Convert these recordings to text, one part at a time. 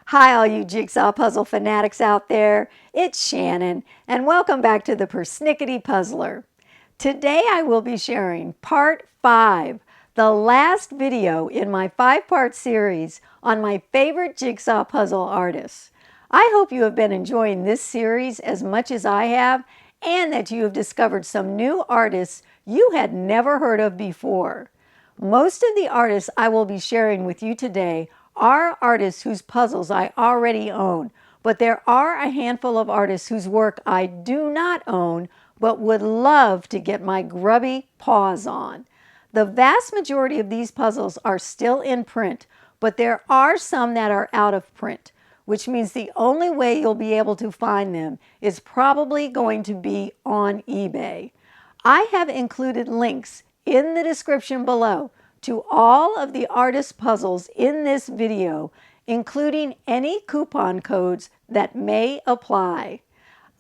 Hi, all you jigsaw puzzle fanatics out there. It's Shannon, and welcome back to the Persnickety Puzzler. Today I will be sharing part 5, the last video in my 5-part series on my favorite jigsaw puzzle artists. I hope you have been enjoying this series as much as I have, and that you have discovered some new artists you had never heard of before. Most of the artists I will be sharing with you today are artists whose puzzles I already own, but there are a handful of artists whose work I do not own, but would love to get my grubby paws on. The vast majority of these puzzles are still in print, but there are some that are out of print, which means the only way you'll be able to find them is probably going to be on eBay. I have included links in the description below to all of the artist puzzles in this video, including any coupon codes that may apply.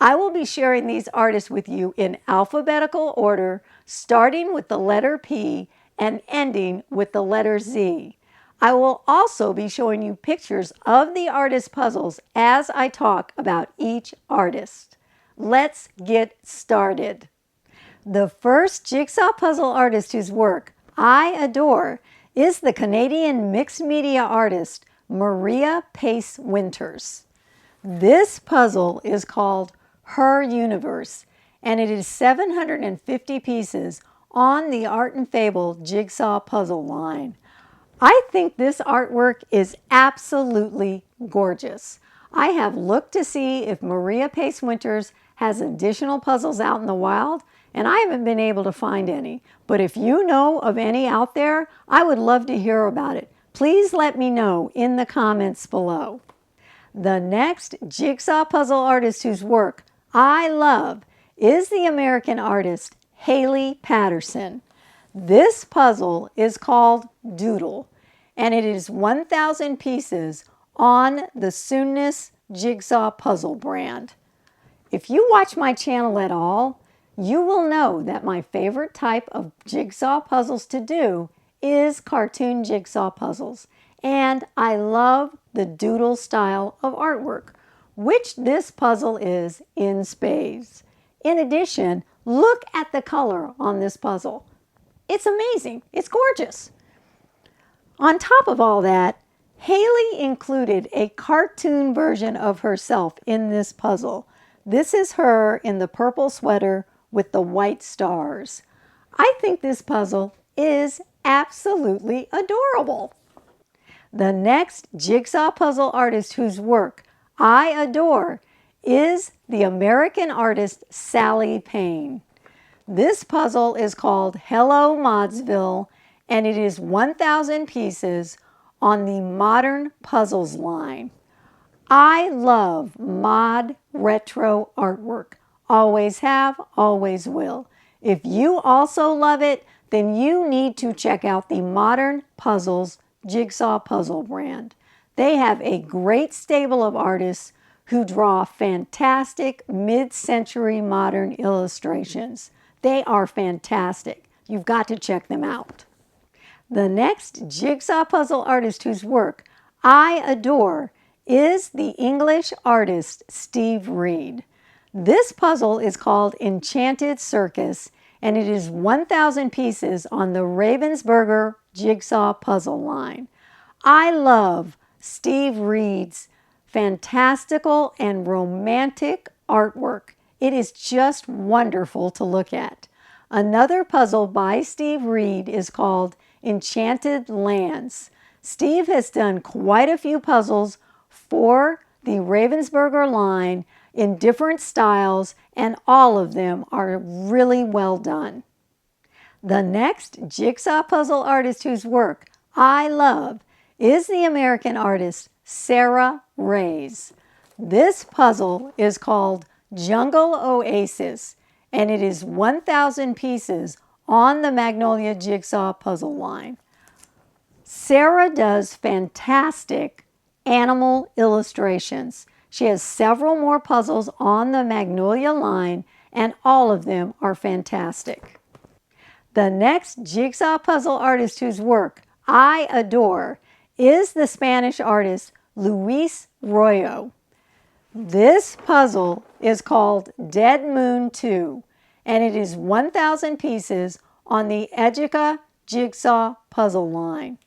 I will be sharing these artists with you in alphabetical order, starting with the letter P and ending with the letter Z. I will also be showing you pictures of the artist puzzles as I talk about each artist. Let's get started. The first jigsaw puzzle artist whose work I adore is the Canadian mixed media artist Marija Pace-Wynters. This puzzle is called Her Universe, and it is 750 pieces on the Art and Fable jigsaw puzzle line. I think this artwork is absolutely gorgeous. I have looked to see if Marija Pace-Wynters has additional puzzles out in the wild, and I haven't been able to find any. But if you know of any out there, I would love to hear about it. Please let me know in the comments below. The next jigsaw puzzle artist whose work I love is the American artist Heidi Patterson. This puzzle is called Doodle, and it is 1,000 pieces on the Soonness Jigsaw Puzzle brand. If you watch my channel at all, you will know that my favorite type of jigsaw puzzles to do is cartoon jigsaw puzzles, and I love the doodle style of artwork, which this puzzle is in spades. In addition, look at the color on this puzzle. It's amazing. It's gorgeous. On top of all that, Haley included a cartoon version of herself in this puzzle. This is her in the purple sweater with the white stars. I think this puzzle is absolutely adorable. The next jigsaw puzzle artist whose work I adore is the American artist Sally Payne. This puzzle is called Hello Modsville, and it is 1,000 pieces on the Modern Puzzles line. I love mod retro artwork. Always have, always will. If you also love it, then you need to check out the Modern Puzzles Jigsaw Puzzle brand. They have a great stable of artists who draw fantastic mid-century modern illustrations. They are fantastic. You've got to check them out. The next jigsaw puzzle artist whose work I adore is the English artist Steve Reed. This puzzle is called Enchanted Circus, and it is 1,000 pieces on the Ravensburger jigsaw puzzle line. I love Steve Reed's fantastical and romantic artwork. It is just wonderful to look at. Another puzzle by Steve Reed is called Enchanted Lands. Steve has done quite a few puzzles for the Ravensburger line in different styles, and all of them are really well done. The next jigsaw puzzle artist whose work I love is the American artist Sarah Reyes. This puzzle is called Jungle Oasis, and it is 1,000 pieces on the Magnolia Jigsaw puzzle line. Sarah does fantastic animal illustrations. She has several more puzzles on the Magnolia line, and all of them are fantastic. The next jigsaw puzzle artist whose work I adore is the Spanish artist Luis Royo. This puzzle is called Dead Moon 2, and it is 1,000 pieces on the Educa Jigsaw puzzle line.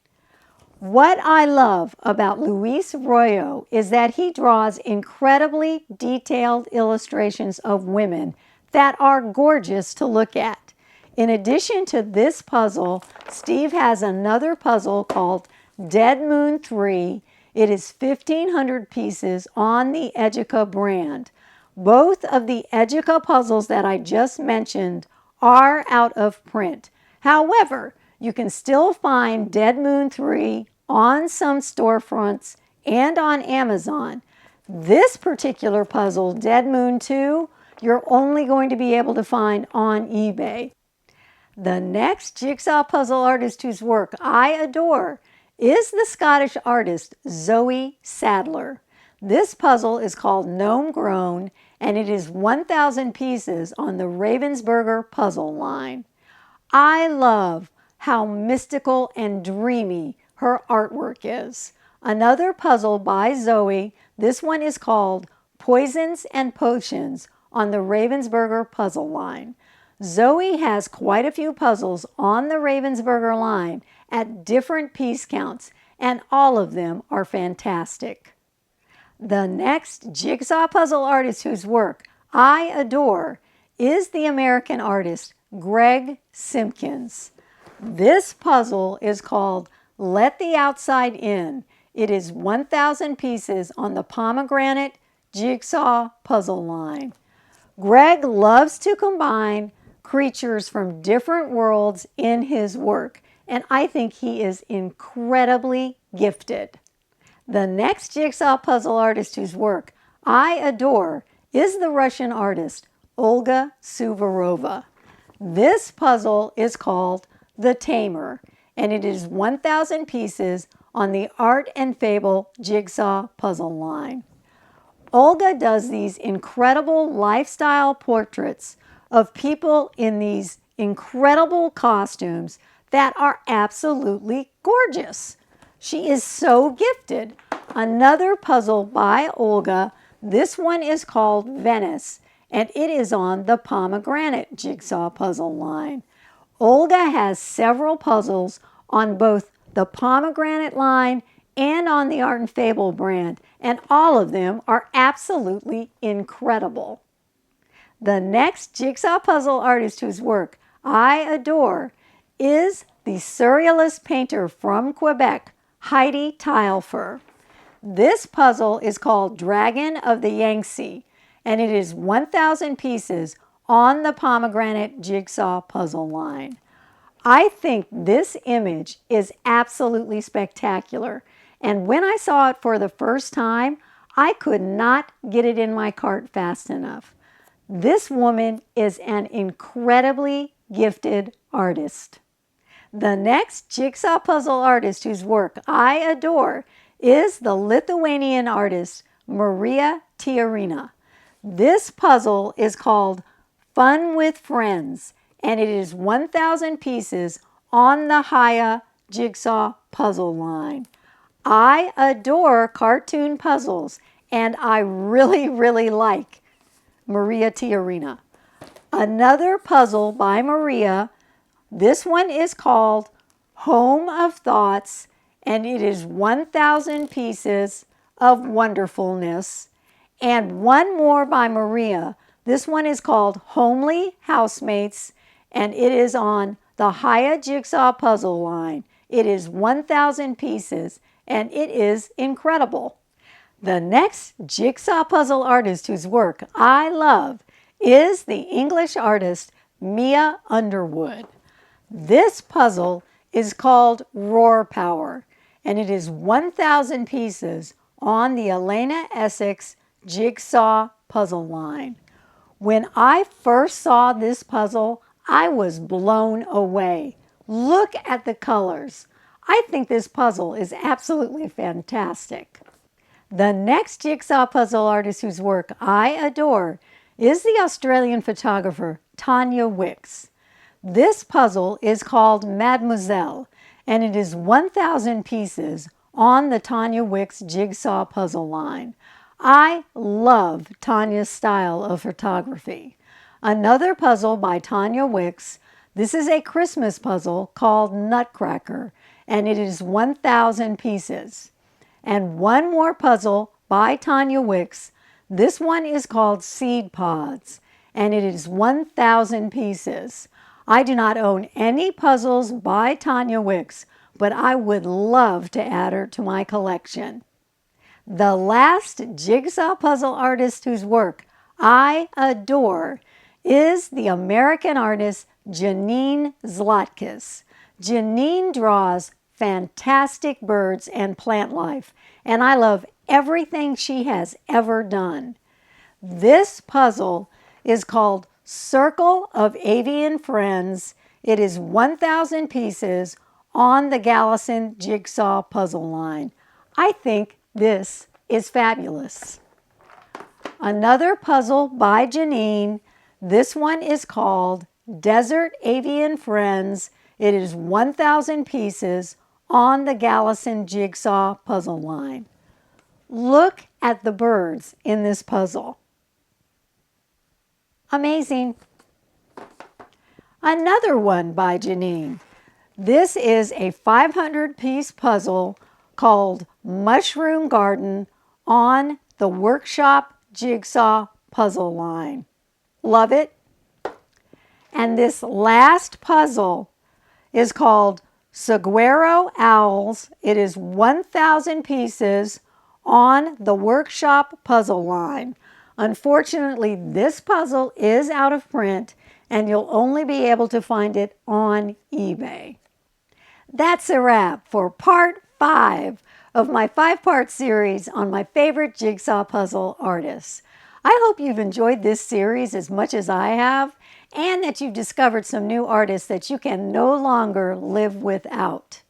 What I love about Luis Royo is that he draws incredibly detailed illustrations of women that are gorgeous to look at. In addition to this puzzle, Steve has another puzzle called Dead Moon 3. It is 1,500 pieces on the Educa brand. Both of the Educa puzzles that I just mentioned are out of print. However, you can still find Dead Moon 3 on some storefronts and on Amazon. This particular puzzle, Dead Moon 2, you're only going to be able to find on eBay. The next jigsaw puzzle artist whose work I adore is the Scottish artist Zoe Sadler. This puzzle is called Gnome Grown, and it is 1,000 pieces on the Ravensburger puzzle line. I love how mystical and dreamy her artwork is. Another puzzle by Zoe, this one is called Poisons and Potions on the Ravensburger puzzle line. Zoe has quite a few puzzles on the Ravensburger line at different piece counts, and all of them are fantastic. The next jigsaw puzzle artist whose work I adore is the American artist Greg Simkins. This puzzle is called Let the Outside In. It is 1,000 pieces on the Pomegranate Jigsaw puzzle line. Greg loves to combine creatures from different worlds in his work, and I think he is incredibly gifted. The next jigsaw puzzle artist whose work I adore is the Russian artist Olga Suvorova. This puzzle is called The Tamer, and it is 1,000 pieces on the Art and Fable Jigsaw puzzle line. Olga does these incredible lifestyle portraits of people in these incredible costumes that are absolutely gorgeous. She is so gifted. Another puzzle by Olga, this one is called Venice, and it is on the Pomegranate Jigsaw puzzle line. Olga has several puzzles on both the Pomegranate line and on the Art and Fable brand, and all of them are absolutely incredible. The next jigsaw puzzle artist whose work I adore is the surrealist painter from Quebec, Heidi Taillefer. This puzzle is called Dragon of the Yangtze, and it is 1,000 pieces on the Pomegranate Jigsaw puzzle line. I think this image is absolutely spectacular, and when I saw it for the first time, I could not get it in my cart fast enough. This woman is an incredibly gifted artist. The next jigsaw puzzle artist whose work I adore is the Lithuanian artist Marija Tiurina. This puzzle is called Fun with Friends, and it is 1,000 pieces on the Heye Jigsaw puzzle line. I adore cartoon puzzles, and I really like Marija Tiurina. Another puzzle by Marija, this one is called Home of Thoughts, and it is 1,000 pieces of wonderfulness. And one more by Marija. This one is called Homely Housemates, and it is on the Heye Jigsaw puzzle line. It is 1,000 pieces, and it is incredible. The next jigsaw puzzle artist whose work I love is the English artist Mia Underwood. This puzzle is called Roar Power, and it is 1,000 pieces on the Elena Essex Jigsaw puzzle line. When I first saw this puzzle, I was blown away. Look at the colors. I think this puzzle is absolutely fantastic. The next jigsaw puzzle artist whose work I adore is the Australian photographer Tanya Wicks. This puzzle is called Mademoiselle, and it is 1,000 pieces on the Tanya Wicks Jigsaw puzzle line. I love Tanya's style of photography. Another puzzle by Tanya Wicks. This is a Christmas puzzle called Nutcracker, and it is 1,000 pieces. And one more puzzle by Tanya Wicks. This one is called Seed Pods, and it is 1,000 pieces. I do not own any puzzles by Tanya Wicks, but I would love to add her to my collection. The last jigsaw puzzle artist whose work I adore is the American artist Janine Zlatkis. Janine draws fantastic birds and plant life, and I love everything she has ever done. This puzzle is called Circle of Avian Friends. It is 1,000 pieces on the Gallison Jigsaw puzzle line. I think this is fabulous. Another puzzle by Janine. This one is called Desert Avian Friends. It is 1,000 pieces on the Gallison Jigsaw puzzle line. Look at the birds in this puzzle. Amazing. Another one by Janine. This is a 500-piece puzzle called Mushroom Garden on the Workshop Jigsaw puzzle line. Love it. And this last puzzle is called Saguaro Owls. It is 1,000 pieces on the Workshop puzzle line. Unfortunately, this puzzle is out of print, and you'll only be able to find it on eBay. That's a wrap for part 5 of my 5-part series on my favorite jigsaw puzzle artists. I hope you've enjoyed this series as much as I have, and that you've discovered some new artists that you can no longer live without.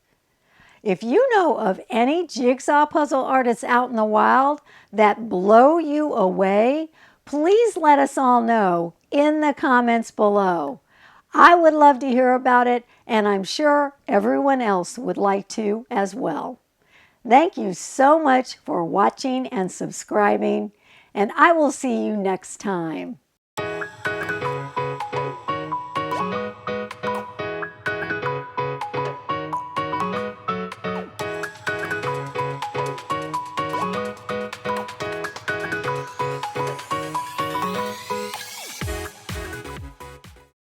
If you know of any jigsaw puzzle artists out in the wild that blow you away, please let us all know in the comments below. I would love to hear about it, and I'm sure everyone else would like to as well. Thank you so much for watching and subscribing, and I will see you next time.